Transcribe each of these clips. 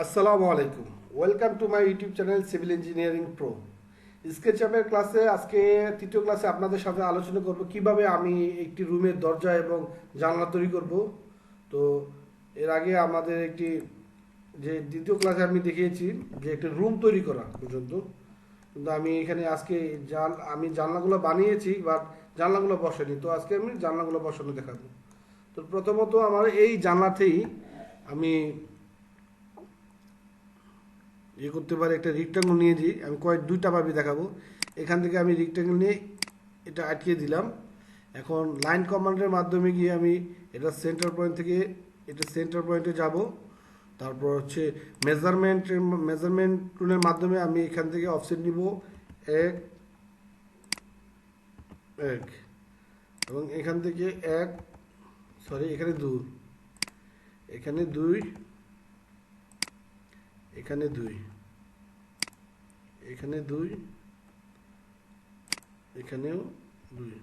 আসসালামু আলাইকুম। Welcome to my YouTube channel civil engineering pro. স্কেচআপের ক্লাসে আজকে তৃতীয় ক্লাসে আপনাদের সাথে আলোচনা করব কিভাবে আমি একটি রুমের দরজা এবং জানলা তৈরি করব। তো এর আগে আমাদের একটি যে দ্বিতীয় ক্লাসে আমি দেখিয়েছি যে একটি রুম তৈরি করা পর্যন্ত, কিন্তু আমি এখানে আজকে আমি জানলাগুলো বানিয়েছি বাট জানলাগুলো বসাইনি। তো আজকে আমি জানলাগুলো বসানো দেখাবো। তো প্রথমত আমার এই জানলাতেই আমি করতে পারি, একটা রেক্টাঙ্গল নিয়ে যাই। আমি দুইটা ভাবে দেখাবো। এখান থেকে আমি রেক্টাঙ্গল নিয়ে এটা আটকিয়ে দিলাম। এখন লাইন কমান্ডের মাধ্যমে গিয়ে আমি এটা সেন্টার পয়েন্ট থেকে এটা সেন্টার পয়েন্টে যাব। তারপর হচ্ছে মেজারমেন্ট টুলের মাধ্যমে আমি এখান থেকে অফসেট নিব এক এক, এবং এখান থেকে এক, সরি এখানে দুই, এখানে দুই, এখানে দুই, এখানে দুই, এখানেও দুই।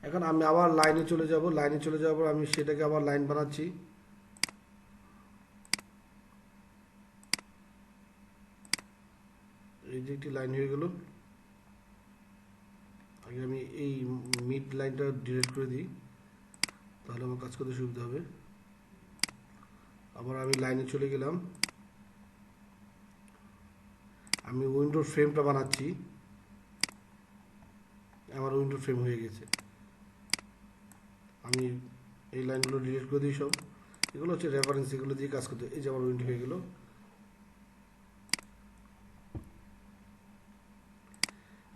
এখন আমি আবার লাইনে চলে যাব। লাইনে চলে যাওয়ার পর আমি সেটাকে আবার লাইন বানাচ্ছি। এই যে একটি লাইন হয়ে গেল। আগে আমি এই মিড লাইনটা ডিলিট করে দিই, তাহলে আমার কাজ করতে সুবিধা হবে। আবার আমি লাইনে চলে গেলাম। আমি উইন্ডোর ফ্রেমটা বানাচ্ছি। আমার উইন্ডোর ফ্রেম হয়ে গেছে। আমি এই লাইনগুলো ডিলিট করে দিই সব। এগুলো হচ্ছে রেফারেন্স, এগুলো দিয়ে কাজ করতে। এই যে আমার উইন্ডো হয়ে গেল।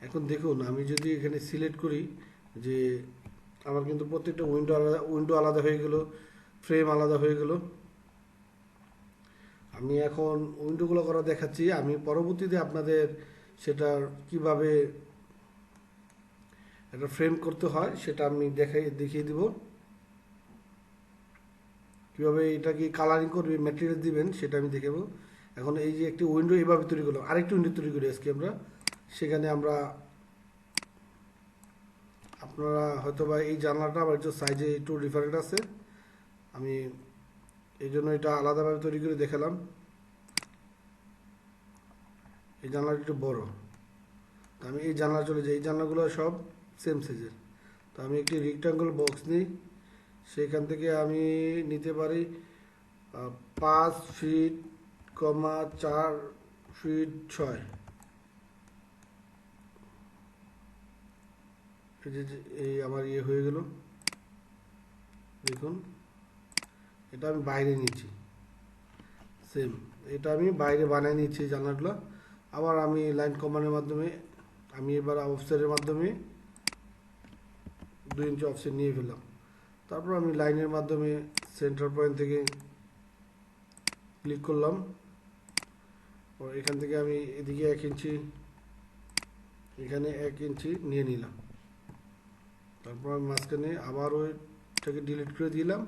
এখন দেখুন, আমি যদি এখানে সিলেক্ট করি যে আমার কিন্তু প্রত্যেকটা উইন্ডো আলাদা হয়ে গেল, ফ্রেম আলাদা হয়ে গেল। আমি এখন উইন্ডোগুলো করা দেখাচ্ছি। আমি পরবর্তীতে আপনাদের সেটার কিভাবে একটা ফ্রেম করতে হয় সেটা আমি দেখিয়ে দিব। কীভাবে এটা কি কালারিং করবে, ম্যাটেরিয়াল দিবেন, সেটা আমি দেখাবো। এখন এই যে একটি উইন্ডো এইভাবে তৈরি করলাম, আরেকটি উইন্ডো তৈরি করি আজকে আমরা। সেখানে আমরা আপনারা হয়তো বা এই জানলাটা আমার একটু সাইজে একটু ডিফারেন্ট আছে, আমি এই জন্য এটা আলাদাভাবে তৈরি করে দেখালাম। এই জানলাটা একটু বড়, তো আমি এই জানলা চলে যাই। এই জানলাগুলো সব সেম সাইজের। তো আমি একটি রেক্টাঙ্গল বক্স নিই। সেখান থেকে আমি নিতে পারি 5 ফিট, 4 ফিট 6। এই আমার হয়ে গেল। দেখুন, এটা আমি বাইরে নিয়েছি। সেম এটা আমি বাইরে বানিয়ে নিচ্ছি জানলাগুলো। আবার আমি লাইন কমান্ডের মাধ্যমে আমি এবার অফসেটের মাধ্যমে 2 ইঞ্চি অফসেট নিয়ে ফেললাম। তারপর আমি লাইনের মাধ্যমে সেন্টার পয়েন্ট থেকে ক্লিক করলাম। এখান থেকে আমি এদিকে 1 ইঞ্চি, এখানে 1 ইঞ্চি নিয়ে নিলাম। তারপর আমি মাঝখানে আবার ওইটাকে ডিলিট করে দিলাম।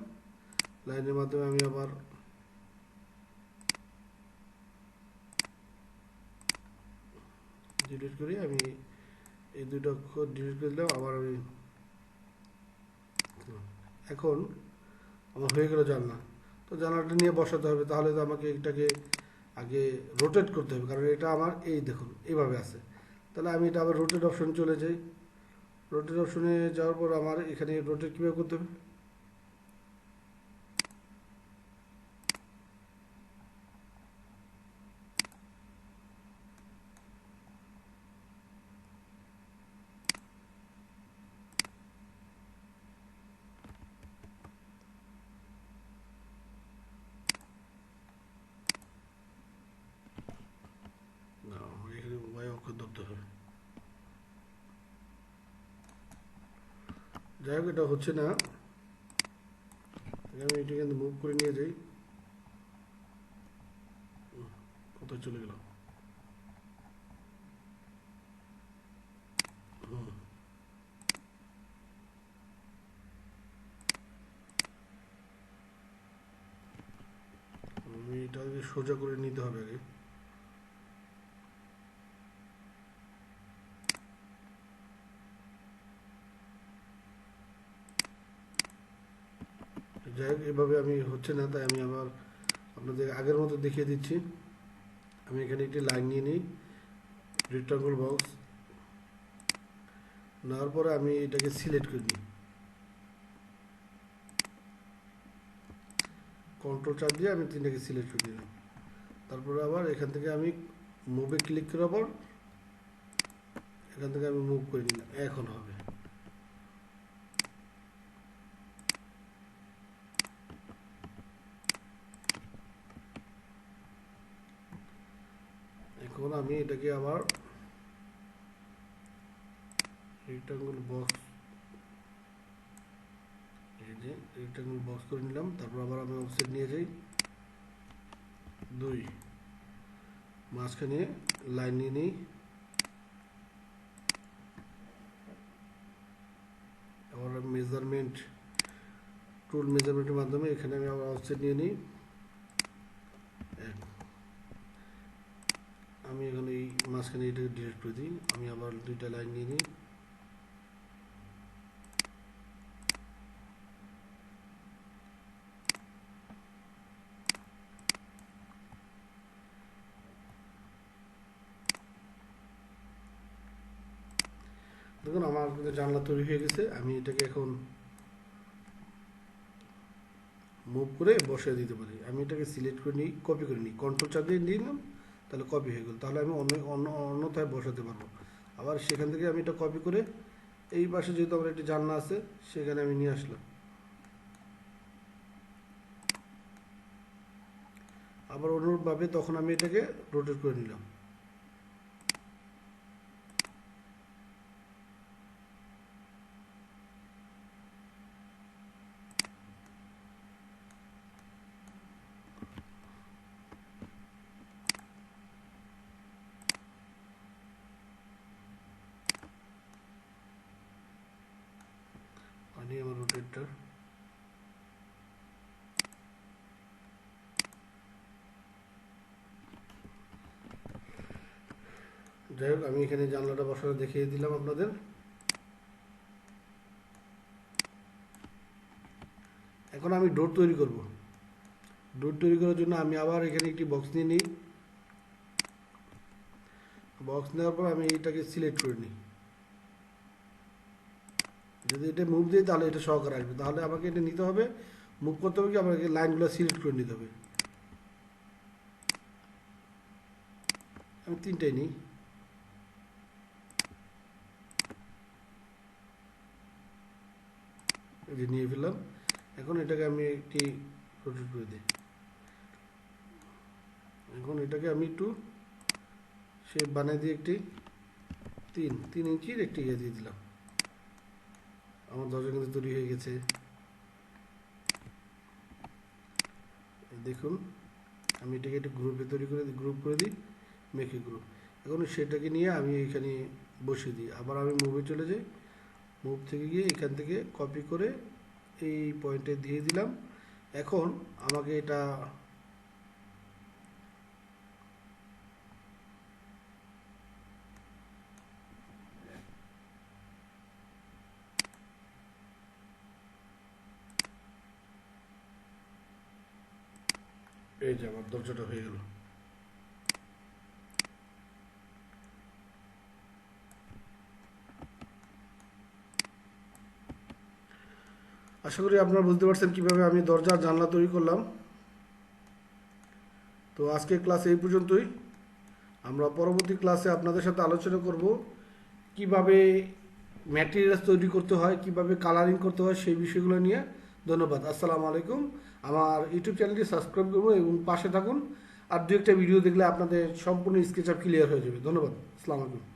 লাইনের মাধ্যমে আমি আবার ডিলিট করি, আমি এই দুটো অক্ষর ডিলিট করে দিলাম। আবার আমি এখন আমার হয়ে গেল জানলা। তো জানলাটা নিয়ে বসাতে হবে, তাহলে তো আমাকে এটাকে আগে রোটেট করতে হবে, কারণ এটা আমার এই দেখুন এইভাবে আছে। তাহলে আমি এটা আবার রোটেট অপশন চলে যাই। রোটেট অপশনে যাওয়ার পর আমার এখানে রোটেট কীভাবে করতে হবে, না এখানে ওয়াই অক্ষর ধরতে হবে। যাই হোক, এটা হচ্ছে না। আমি এটা কিন্তু মুভ করে নিয়ে যাই। কোথায় চলে গেল? আমি এটা আগে সোজা করে নিতে হবে আগে। যাই হোক, এভাবে আমি হচ্ছে না, তাই আমি আবার আপনাদের আগের মতো দেখিয়ে দিচ্ছি। আমি এখানে একটি লাইন নিয়ে নিই, রেক্টাঙ্গল বক্স নেওয়ার পরে আমি এটাকে সিলেক্ট করে নিই, কন্ট্রোল চাপ দিয়ে আমি তিনটাকে সিলেক্ট করে নিলাম। তারপরে আবার এখান থেকে আমি মুভে ক্লিক করার পর এখান থেকে আমি মুভ করে নিলাম। এখন হবে এখন আমি এটাকে আবার রেক্টাঙ্গল বক্স, এই যে রেক্টাঙ্গল বক্স করে নিলাম। তারপর আবার আমি অফসেট নিয়ে যাই 2, মাঝখানে লাইন নিয়ে নিই। আবার মেজারমেন্ট টুল মেজারমেন্টের মাধ্যমে এখানে আমি আবার অফসেট নিয়ে নিই 1। আমি এখানে এই মাঝখানে এটাকে ডিলিট করে দিই। আমি আবার 2টা লাইন নিয়ে নিই, দেখুন আমার জানলা তৈরি হয়ে গেছে। আমি এটাকে এখন মুভ করে বসিয়ে দিতে পারি। আমি এটাকে সিলেক্ট করে নিই, কপি করে নিই, কন্ট্রোল চাপ দিয়ে নিলাম, তাহলে কপি হয়ে গেল। তাহলে আমি অন্যথায় বসাতে পারবো। আবার সেখান থেকে আমি এটা কপি করে এই পাশে যেহেতু আমার একটি জানলা আছে সেখানে আমি নিয়ে আসলাম। আবার অনুরূপভাবে তখন আমি এটাকে রোটেট করে নিলাম। আমার রোটেটটা যাই হোক, আমি এখানে জানলাটা বসানো দেখিয়ে দিলাম আপনাদের। এখন আমি ডোর তৈরি করব। ডোর তৈরি করার জন্য আমি আবার এখানে একটি বক্স নিয়ে নিই। বক্স নেওয়ার পর আমি এটাকে সিলেক্ট করে নিই। যদি এটা মুভ দিই তাহলে এটা সহকারে আসবে, তাহলে আমাকে এটা নিতে হবে, মুভ করতে হবে কি আমাকে লাইনগুলো সিলেক্ট করে নিতে হবে। আমি 3টাই নিই, এই যে নিয়ে ফেললাম। এখন এটাকে আমি একটি রোটেট করে দিই। এখন এটাকে আমি একটু শেপ বানিয়ে দিয়ে একটি 3 ইঞ্চির একটি ইয়ে দিয়ে দিলাম। আমার দরজা কিন্তু তৈরি হয়ে গেছে। দেখুন আমি এটাকে একটু গ্রুপে তৈরি করে গ্রুপ করে দিই, মেকে গ্রুপ। এখন সেটাকে নিয়ে আমি এখানে বসিয়ে দিই। আবার আমি মুভে চলে যাই, মুভ থেকে গিয়ে এখান থেকে কপি করে এই পয়েন্টে দিয়ে দিলাম। এখন আমাকে এটা এই যে আমার দরজাটা হয়ে গেল। আশা করি আপনারা বুঝতে পারছেন কিভাবে আমি দরজা জানলা তৈরি করলাম। তো আজকের ক্লাস এই পর্যন্তই। আমরা পরবর্তী ক্লাসে আপনাদের সাথে আলোচনা করব কিভাবে ম্যাটেরিয়ালস তৈরি করতে হয়, কিভাবে কালারিং করতে হয়, সেই বিষয়গুলো নিয়ে। ধন্যবাদ। আসসালামু আলাইকুম। আমার ইউটিউব চ্যানেলটি সাবস্ক্রাইব করুন এবং পাশে থাকুন। আর 2-একটা ভিডিও দেখলে আপনাদের সম্পূর্ণ স্কেচ আপ ক্লিয়ার হয়ে যাবে। ধন্যবাদ। আসসালামু আলাইকুম।